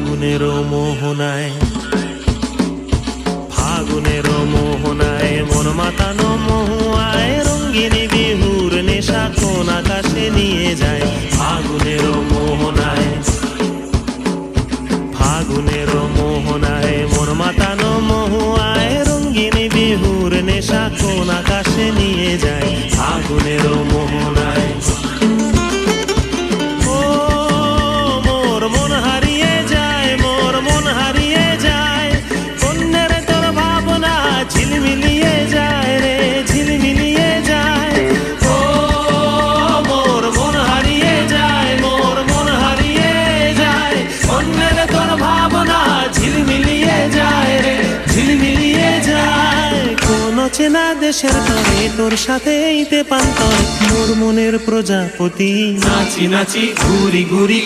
ফাগুনের মোহনায়, ফাগুনের মোহনায় মন মাতানো মহুয়ায় রঙ্গিনী বিহুর নেশা কোন আকাশে নিয়ে যায়। ফাগুনের মোহনায়, ফাগুনের মোহনায় মন মাতানো মহুয়ায় রঙ্গিনী বিহুর নেশা কোন আকাশে নিয়ে যায়। ফাগুনের মোহনায় ঝিলমিলিয়ে যায় রে, ঝিলমিলিয়ে যায়। ও মোর মন হারিয়ে যায়, মোর মন হারিয়ে যায়। অন্যের তোর ভাবনা ঝিলমিলিয়ে যায় রে, ঝিলমিলিয়ে যায়। কোন চেনা দেশের তরে তোর সাথে ইতে পান্তর মোর মনের প্রজাপতি নাচি নাচি ঘুরি ঘুরি।